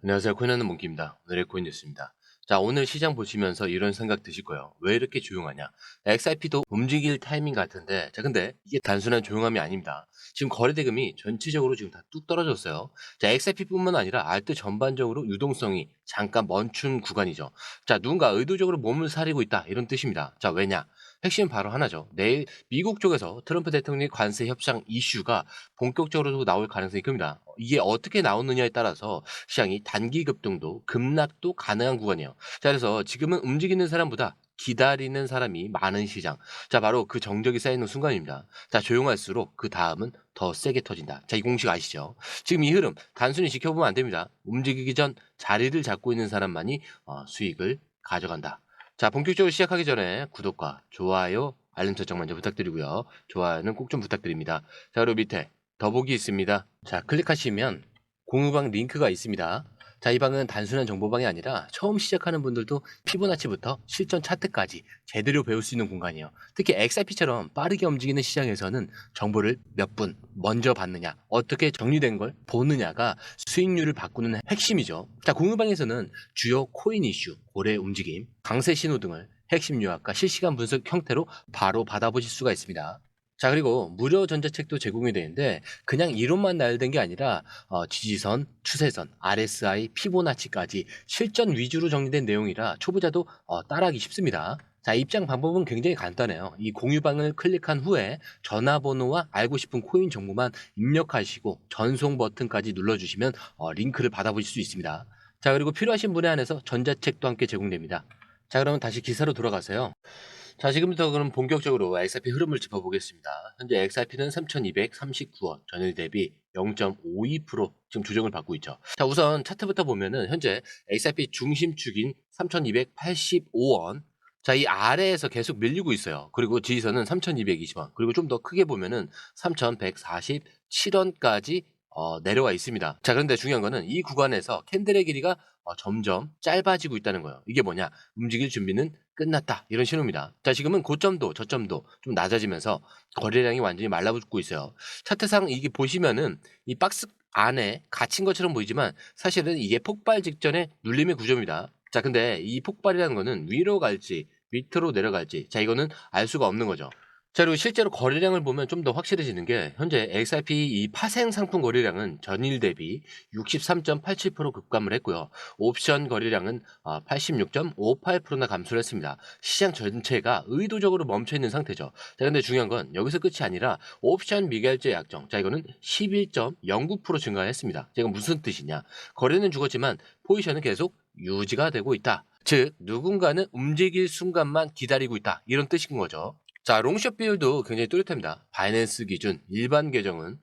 안녕하세요. 코인하는 몽키입니다. 오늘의 코인 뉴스입니다. 자, 오늘 시장 보시면서 이런 생각 드실 거예요. 왜 이렇게 조용하냐? XRP도 움직일 타이밍 같은데, 자, 근데 이게 단순한 조용함이 아닙니다. 지금 거래대금이 전체적으로 지금 다 뚝 떨어졌어요. 자, XRP뿐만 아니라 알트 전반적으로 유동성이 잠깐 멈춘 구간이죠. 자, 누군가 의도적으로 몸을 사리고 있다. 이런 뜻입니다. 자, 왜냐? 핵심은 바로 하나죠. 내일 미국 쪽에서 트럼프 대통령의 관세 협상 이슈가 본격적으로 나올 가능성이 큽니다. 이게 어떻게 나오느냐에 따라서 시장이 단기 급등도 급락도 가능한 구간이에요. 자, 그래서 지금은 움직이는 사람보다 기다리는 사람이 많은 시장. 자, 바로 그 정적이 쌓이는 순간입니다. 자, 조용할수록 그 다음은 더 세게 터진다. 자, 이 공식 아시죠? 지금 이 흐름 단순히 지켜보면 안 됩니다. 움직이기 전 자리를 잡고 있는 사람만이 수익을 가져간다. 자, 본격적으로 시작하기 전에 구독과 좋아요, 알림 설정 먼저 부탁드리고요. 좋아요는 꼭 좀 부탁드립니다. 자, 그리고 밑에 더보기 있습니다. 자, 클릭하시면 공유방 링크가 있습니다. 자, 이 방은 단순한 정보방이 아니라 처음 시작하는 분들도 피보나치부터 실전 차트까지 제대로 배울 수 있는 공간이에요. 특히 XRP처럼 빠르게 움직이는 시장에서는 정보를 몇 분 먼저 받느냐, 어떻게 정리된 걸 보느냐가 수익률을 바꾸는 핵심이죠. 자, 공유방에서는 주요 코인 이슈, 고래 움직임, 강세 신호 등을 핵심 요약과 실시간 분석 형태로 바로 받아보실 수가 있습니다. 자, 그리고 무료 전자책도 제공이 되는데 그냥 이론만 나열된 게 아니라 지지선, 추세선, RSI, 피보나치까지 실전 위주로 정리된 내용이라 초보자도 따라하기 쉽습니다. 자, 입장 방법은 굉장히 간단해요. 이 공유방을 클릭한 후에 전화번호와 알고 싶은 코인 정보만 입력하시고 전송 버튼까지 눌러주시면 링크를 받아보실 수 있습니다. 자, 그리고 필요하신 분에 한해서 전자책도 함께 제공됩니다. 자, 그러면 다시 기사로 돌아가세요. 자, 지금부터 그럼 본격적으로 XRP 흐름을 짚어보겠습니다. 현재 XRP는 3,239원, 전일 대비 0.52% 지금 조정을 받고 있죠. 자, 우선 차트부터 보면은 현재 XRP 중심축인 3,285원. 자, 이 아래에서 계속 밀리고 있어요. 그리고 지지선은 3,220원. 그리고 좀 더 크게 보면은 3,147원까지 내려와 있습니다. 자, 그런데 중요한 거는 이 구간에서 캔들의 길이가 점점 짧아지고 있다는 거예요. 이게 뭐냐? 움직일 준비는 끝났다. 이런 신호입니다. 자, 지금은 고점도 저점도 좀 낮아지면서 거래량이 완전히 말라붙고 있어요. 차트상 이게 보시면은 이 박스 안에 갇힌 것처럼 보이지만 사실은 이게 폭발 직전의 눌림의 구조입니다. 자, 근데 이 폭발이라는 거는 위로 갈지 밑으로 내려갈지, 자, 이거는 알 수가 없는 거죠. 자, 그리고 실제로 거래량을 보면 좀 더 확실해지는 게 현재 XRP 이 파생 상품 거래량은 전일 대비 63.87% 급감을 했고요. 옵션 거래량은 86.58%나 감소를 했습니다. 시장 전체가 의도적으로 멈춰 있는 상태죠. 자, 근데 중요한 건 여기서 끝이 아니라 옵션 미결제 약정. 자, 이거는 11.09% 증가했습니다. 자, 이건 무슨 뜻이냐? 거래는 죽었지만 포지션은 계속 유지가 되고 있다. 즉, 누군가는 움직일 순간만 기다리고 있다. 이런 뜻인 거죠. 자, 롱숏 비율도 굉장히 뚜렷합니다. 바이낸스 기준 일반 계정은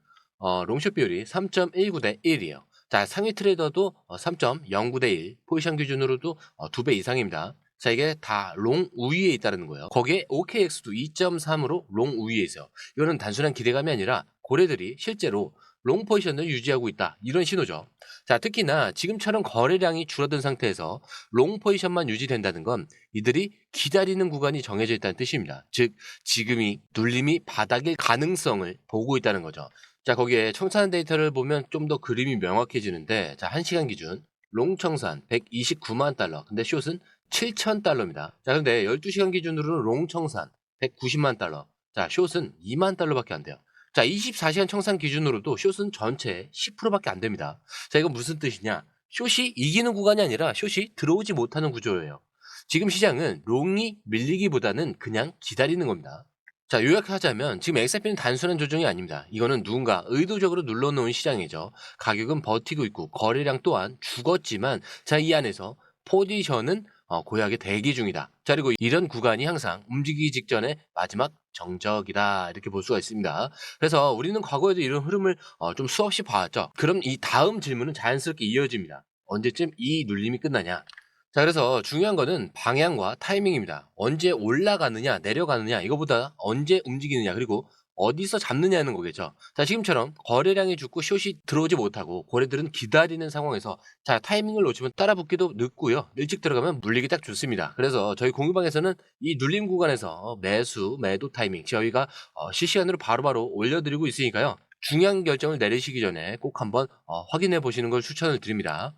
롱숏 비율이 3.19 대 1이에요. 자, 상위 트레이더도 3.09 대 1, 포지션 기준으로도 2배 이상입니다. 자, 이게 다 롱 우위에 있다는 거예요. 거기에 OKX도 2.3으로 롱 우위에 있어요. 이거는 단순한 기대감이 아니라 고래들이 실제로 롱 포지션을 유지하고 있다. 이런 신호죠. 자, 특히나 지금처럼 거래량이 줄어든 상태에서 롱 포지션만 유지된다는 건 이들이 기다리는 구간이 정해져 있다는 뜻입니다. 즉, 지금이 눌림이 바닥일 가능성을 보고 있다는 거죠. 자, 거기에 청산 데이터를 보면 좀 더 그림이 명확해지는데, 자, 1시간 기준 롱 청산 129만 달러, 근데 숏은 7천 달러입니다. 자, 근데 12시간 기준으로는 롱 청산 190만 달러, 자, 숏은 2만 달러밖에 안 돼요. 자, 24시간 청산 기준으로도 숏은 전체 10%밖에 안 됩니다. 자, 이건 무슨 뜻이냐? 숏이 이기는 구간이 아니라 숏이 들어오지 못하는 구조예요. 지금 시장은 롱이 밀리기보다는 그냥 기다리는 겁니다. 자, 요약하자면 지금 XRP는 단순한 조정이 아닙니다. 이거는 누군가 의도적으로 눌러놓은 시장이죠. 가격은 버티고 있고 거래량 또한 죽었지만, 자, 이 안에서 포지션은 고약의 대기 중이다. 자, 그리고 이런 구간이 항상 움직이기 직전의 마지막 정적이다. 이렇게 볼 수가 있습니다. 그래서 우리는 과거에도 이런 흐름을 좀 수없이 봐왔죠. 그럼 이 다음 질문은 자연스럽게 이어집니다. 언제쯤 이 눌림이 끝나냐? 자, 그래서 중요한 거는 방향과 타이밍입니다. 언제 올라가느냐, 내려가느냐, 이거보다 언제 움직이느냐, 그리고 어디서 잡느냐는 거겠죠. 자, 지금처럼 거래량이 죽고 숏이 들어오지 못하고 고래들은 기다리는 상황에서, 자, 타이밍을 놓치면 따라붙기도 늦고요. 일찍 들어가면 물리기 딱 좋습니다. 그래서 저희 공유방에서는 이 눌림 구간에서 매수, 매도 타이밍 저희가 실시간으로 바로바로 올려드리고 있으니까요. 중요한 결정을 내리시기 전에 꼭 한번 확인해 보시는 걸 추천을 드립니다.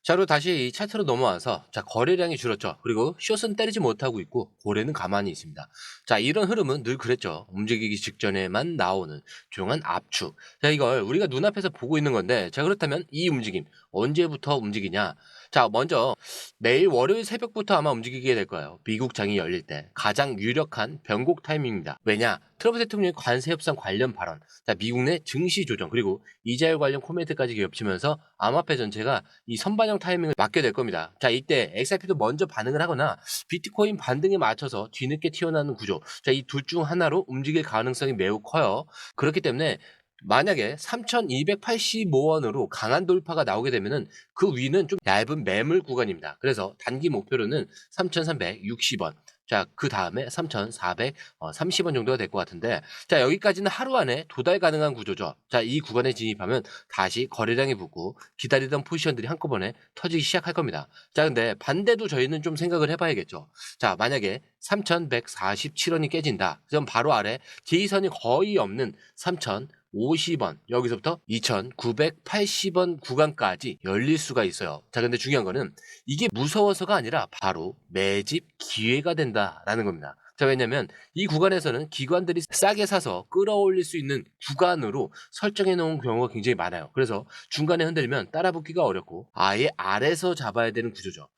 자, 그리고 다시 이 차트로 넘어와서 자, 거래량이 줄었죠. 그리고 숏은 때리지 못하고 있고 고래는 가만히 있습니다. 자, 이런 흐름은 늘 그랬죠. 움직이기 직전에만 나오는 조용한 압축. 자, 이걸 우리가 눈앞에서 보고 있는 건데, 자, 그렇다면 이 움직임 언제부터 움직이냐? 자, 먼저 내일 월요일 새벽부터 아마 움직이게 될 거예요. 미국 장이 열릴 때 가장 유력한 변곡 타이밍입니다. 왜냐? 트럼프 대통령의 관세 협상 관련 발언, 자, 미국 내 증시 조정, 그리고 이자율 관련 코멘트까지 겹치면서 암호화폐 전체가 이 선반영 타이밍을 맞게 될 겁니다. 자, 이때 XRP도 먼저 반응을 하거나 비트코인 반등에 맞춰서 뒤늦게 튀어나오는 구조. 자, 이 둘 중 하나로 움직일 가능성이 매우 커요. 그렇기 때문에 만약에 3,285원으로 강한 돌파가 나오게 되면은 그 위는 좀 얇은 매물 구간입니다. 그래서 단기 목표로는 3,360원. 자, 그 다음에 3,430원 정도가 될 것 같은데, 자, 여기까지는 하루 안에 도달 가능한 구조죠. 자, 이 구간에 진입하면 다시 거래량이 붙고 기다리던 포지션들이 한꺼번에 터지기 시작할 겁니다. 자, 근데 반대도 저희는 좀 생각을 해봐야겠죠. 자, 만약에 3,147원이 깨진다. 그럼 바로 아래 J선이 거의 없는 3,050원, 여기서부터 2,980원 구간까지 열릴 수가 있어요. 자, 근데 중요한 거는 이게 무서워서가 아니라 바로 매집 기회가 된다라는 겁니다. 자, 왜냐면 이 구간에서는 기관들이 싸게 사서 끌어올릴 수 있는 구간으로 설정해 놓은 경우가 굉장히 많아요. 그래서 중간에 흔들리면 따라붙기가 어렵고 아예 아래서 잡아야 되는 구조죠.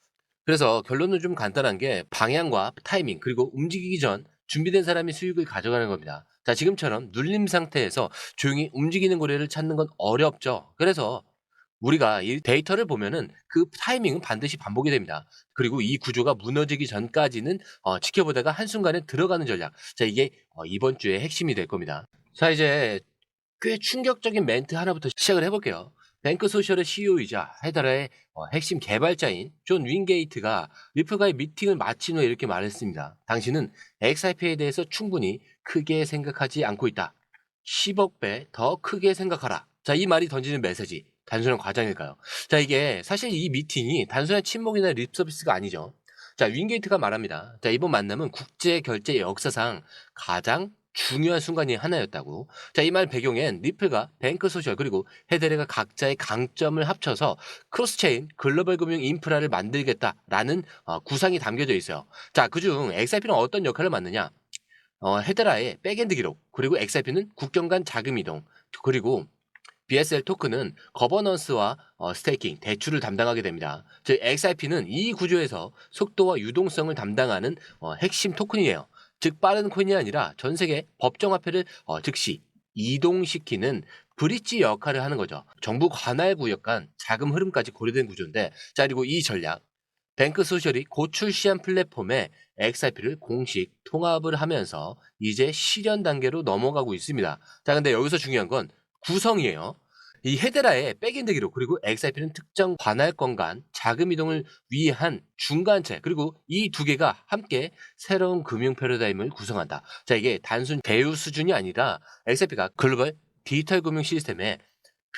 그래서 결론은 좀 간단한 게 방향과 타이밍, 그리고 움직이기 전 준비된 사람이 수익을 가져가는 겁니다. 자, 지금처럼 눌림 상태에서 조용히 움직이는 고리를 찾는 건 어렵죠. 그래서 우리가 이 데이터를 보면은 그 타이밍은 반드시 반복이 됩니다. 그리고 이 구조가 무너지기 전까지는 지켜보다가 한순간에 들어가는 전략. 자, 이게 이번 주의 핵심이 될 겁니다. 자, 이제 꽤 충격적인 멘트 하나부터 시작을 해볼게요. 뱅크 소셜의 CEO이자 헤더라의 핵심 개발자인 존 윙게이트가 리플과의 미팅을 마친 후에 이렇게 말했습니다. 당신은 XRP에 대해서 충분히 크게 생각하지 않고 있다. 10억 배 더 크게 생각하라. 자, 이 말이 던지는 메시지. 단순한 과장일까요? 자, 이게 사실 이 미팅이 단순한 친목이나 립 서비스가 아니죠. 자, 윙게이트가 말합니다. 자, 이번 만남은 국제 결제 역사상 가장 중요한 순간이 하나였다고. 자, 이 말 배경엔 리플과 뱅크 소셜 그리고 헤드레가 각자의 강점을 합쳐서 크로스체인 글로벌 금융 인프라를 만들겠다라는 구상이 담겨져 있어요. 자, 그중 XRP는 어떤 역할을 맡느냐? 헤드라의 백엔드 기록, 그리고 XRP는 국경 간 자금 이동, 그리고 BSL 토큰은 거버넌스와 스테이킹, 대출을 담당하게 됩니다. 즉 XRP는 이 구조에서 속도와 유동성을 담당하는 핵심 토큰이에요. 즉 빠른 코인이 아니라 전 세계 법정화폐를 즉시 이동시키는 브릿지 역할을 하는 거죠. 정부 관할 구역 간 자금 흐름까지 고려된 구조인데, 자, 그리고 이 전략 뱅크 소셜이 곧 출시한 플랫폼에 XRP를 공식 통합을 하면서 이제 실현 단계로 넘어가고 있습니다. 자, 근데 여기서 중요한 건 구성이에요. 이 헤드라의 백엔드 기록 그리고 XRP는 특정 관할권 간 자금 이동을 위한 중간체, 그리고 이 두 개가 함께 새로운 금융 패러다임을 구성한다. 자, 이게 단순 배후 수준이 아니라 XRP가 글로벌 디지털 금융 시스템의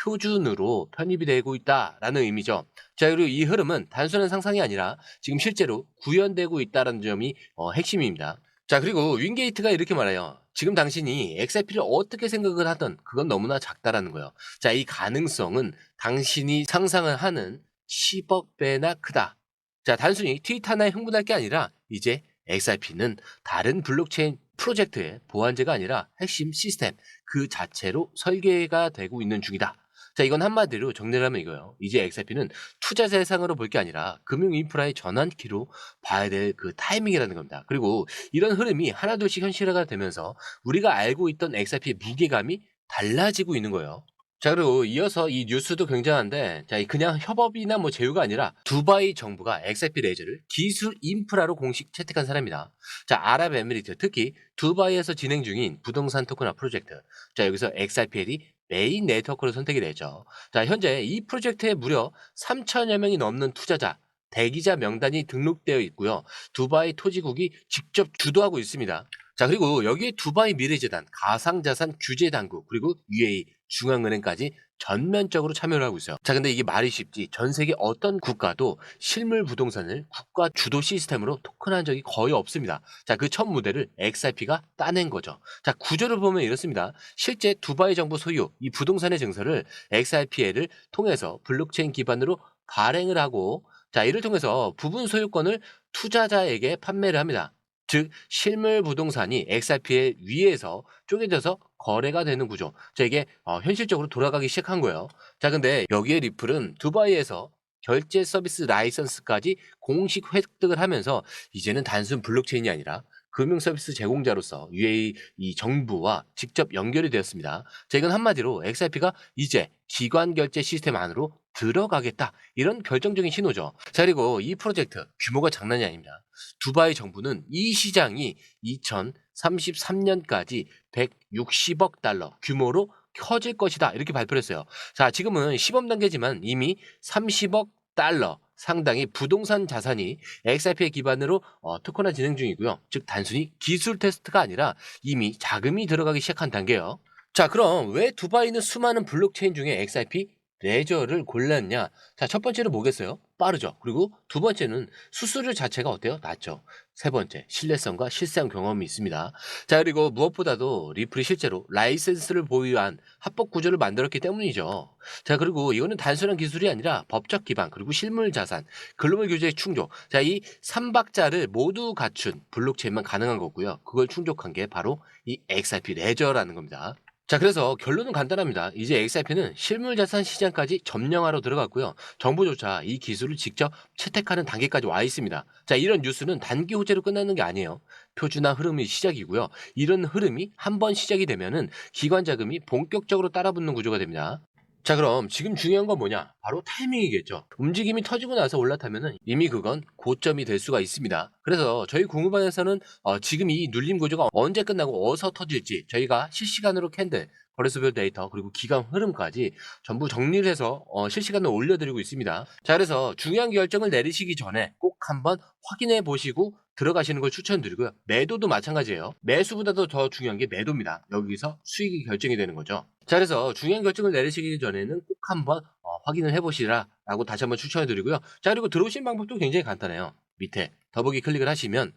표준으로 편입이 되고 있다라는 의미죠. 자, 그리고 이 흐름은 단순한 상상이 아니라 지금 실제로 구현되고 있다는 점이 핵심입니다. 자, 그리고 윙게이트가 이렇게 말해요. 지금 당신이 XRP를 어떻게 생각을 하든 그건 너무나 작다라는 거예요. 자, 이 가능성은 당신이 상상을 하는 10억 배나 크다. 자, 단순히 트윗 하나에 흥분할 게 아니라 이제 XRP는 다른 블록체인 프로젝트의 보완제가 아니라 핵심 시스템 그 자체로 설계가 되고 있는 중이다. 자, 이건 한마디로 정리를 하면 이거예요. 이제 XRP는 투자 대상으로 볼 게 아니라 금융 인프라의 전환기로 봐야 될 그 타이밍이라는 겁니다. 그리고 이런 흐름이 하나둘씩 현실화가 되면서 우리가 알고 있던 XRP의 무게감이 달라지고 있는 거예요. 자, 그리고 이어서 이 뉴스도 굉장한데, 자, 그냥 협업이나 뭐 제휴가 아니라 두바이 정부가 XRP 레이저를 기술 인프라로 공식 채택한 사람입니다. 자, 아랍에미리트, 특히 두바이에서 진행 중인 부동산 토큰화 프로젝트. 자, 여기서 XRPL이 메인 네트워크로 선택이 되죠. 자, 현재 이 프로젝트에 무려 3천여 명이 넘는 투자자, 대기자 명단이 등록되어 있고요. 두바이 토지국이 직접 주도하고 있습니다. 자, 그리고 여기에 두바이 미래재단, 가상자산 규제 당국, 그리고 UAE 중앙은행까지 전면적으로 참여를 하고 있어요. 자, 근데 이게 말이 쉽지 전 세계 어떤 국가도 실물 부동산을 국가 주도 시스템으로 토큰한 적이 거의 없습니다. 자, 그 첫 무대를 XRP가 따낸 거죠. 자, 구조를 보면 이렇습니다. 실제 두바이 정부 소유 이 부동산의 증서를 XRP를 통해서 블록체인 기반으로 발행을 하고 자 이를 통해서 부분 소유권을 투자자에게 판매를 합니다. 즉 실물 부동산이 XRP의 위에서 쪼개져서 거래가 되는 구조. 자 이게 현실적으로 돌아가기 시작한 거예요. 자 근데 여기에 리플은 두바이에서 결제 서비스 라이선스까지 공식 획득을 하면서 이제는 단순 블록체인이 아니라 금융 서비스 제공자로서 UAE 이 정부와 직접 연결이 되었습니다. 자, 이건 한마디로 XRP가 이제 기관 결제 시스템 안으로 들어가겠다. 이런 결정적인 신호죠. 자, 그리고 이 프로젝트 규모가 장난이 아닙니다. 두바이 정부는 이 시장이 2033년까지 160억 달러 규모로 커질 것이다. 이렇게 발표를 했어요. 자, 지금은 시범 단계지만 이미 30억 달러 상당히 부동산 자산이 XRP의 기반으로 특허나 진행 중이고요. 즉 단순히 기술 테스트가 아니라 이미 자금이 들어가기 시작한 단계예요. 자, 그럼 왜 두바이는 수많은 블록체인 중에 XRP 레저를 골랐냐? 자, 첫 번째는 뭐겠어요? 빠르죠. 그리고 두 번째는 수수료 자체가 어때요? 낮죠. 세 번째, 신뢰성과 실사용 경험이 있습니다. 자, 그리고 무엇보다도 리플이 실제로 라이센스를 보유한 합법 구조를 만들었기 때문이죠. 자, 그리고 이거는 단순한 기술이 아니라 법적 기반, 그리고 실물 자산, 글로벌 규제의 충족. 자, 이 삼박자를 모두 갖춘 블록체인만 가능한 거고요. 그걸 충족한 게 바로 이 XRP 레저라는 겁니다. 자, 그래서 결론은 간단합니다. 이제 XRP는 실물자산 시장까지 점령하러 들어갔고요. 정부조차 이 기술을 직접 채택하는 단계까지 와 있습니다. 자, 이런 뉴스는 단기 호재로 끝나는 게 아니에요. 표준화 흐름이 시작이고요. 이런 흐름이 한번 시작이 되면은 기관 자금이 본격적으로 따라붙는 구조가 됩니다. 자, 그럼 지금 중요한 건 뭐냐? 바로 타이밍이겠죠. 움직임이 터지고 나서 올라타면은 이미 그건 고점이 될 수가 있습니다. 그래서 저희 공유방에서는 지금 이 눌림 구조가 언제 끝나고 어디서 터질지 저희가 실시간으로 캔들, 거래소별 데이터, 그리고 기간 흐름까지 전부 정리를 해서 실시간으로 올려드리고 있습니다. 자, 그래서 중요한 결정을 내리시기 전에 꼭 한번 확인해 보시고 들어가시는 걸 추천드리고요. 매도도 마찬가지예요. 매수보다도 더 중요한 게 매도입니다. 여기서 수익이 결정이 되는 거죠. 자, 그래서 중요한 결정을 내리시기 전에는 꼭 한번 확인을 해보시라라고 다시 한번 추천해드리고요. 자, 그리고 들어오신 방법도 굉장히 간단해요. 밑에 더보기 클릭을 하시면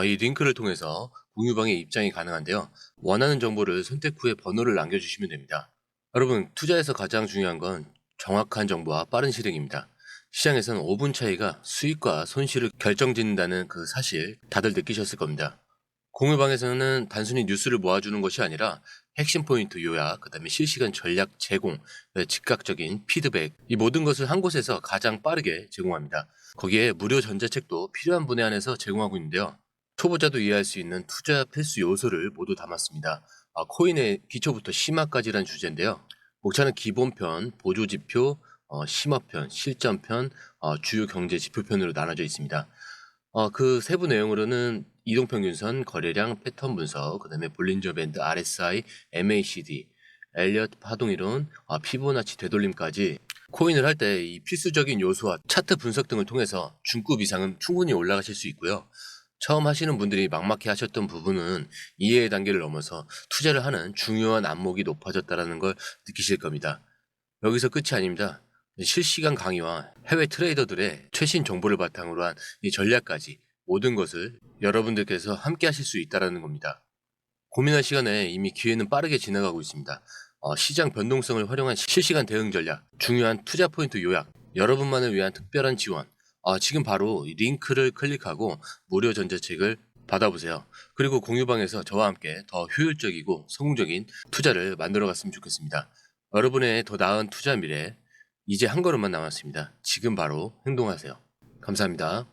이 링크를 통해서 공유방에 입장이 가능한데요. 원하는 정보를 선택 후에 번호를 남겨주시면 됩니다. 여러분, 투자에서 가장 중요한 건 정확한 정보와 빠른 실행입니다. 시장에서는 5분 차이가 수익과 손실을 결정짓는다는 그 사실 다들 느끼셨을 겁니다. 공유방에서는 단순히 뉴스를 모아주는 것이 아니라 핵심 포인트 요약, 그 다음에 실시간 전략 제공, 즉각적인 피드백, 이 모든 것을 한 곳에서 가장 빠르게 제공합니다. 거기에 무료 전자책도 필요한 분야 안에서 제공하고 있는데요. 초보자도 이해할 수 있는 투자 필수 요소를 모두 담았습니다. 코인의 기초부터 심화까지란 주제인데요. 목차는 기본편, 보조지표, 심화편, 실전편, 주요 경제 지표편으로 나눠져 있습니다. 그 세부 내용으로는 이동평균선, 거래량, 패턴 분석, 그 다음에 볼린저 밴드, RSI, MACD, 엘리엇 파동이론, 피보나치 되돌림까지 코인을 할 때 이 필수적인 요소와 차트 분석 등을 통해서 중급 이상은 충분히 올라가실 수 있고요. 처음 하시는 분들이 막막해 하셨던 부분은 이해의 단계를 넘어서 투자를 하는 중요한 안목이 높아졌다는 걸 느끼실 겁니다. 여기서 끝이 아닙니다. 실시간 강의와 해외 트레이더들의 최신 정보를 바탕으로 한 이 전략까지 모든 것을 여러분들께서 함께 하실 수 있다는 겁니다. 고민할 시간에 이미 기회는 빠르게 지나가고 있습니다. 시장 변동성을 활용한 실시간 대응 전략, 중요한 투자 포인트 요약, 여러분만을 위한 특별한 지원. 지금 바로 이 링크를 클릭하고 무료 전자책을 받아보세요. 그리고 공유방에서 저와 함께 더 효율적이고 성공적인 투자를 만들어 갔으면 좋겠습니다. 여러분의 더 나은 투자 미래, 이제 한 걸음만 남았습니다. 지금 바로 행동하세요. 감사합니다.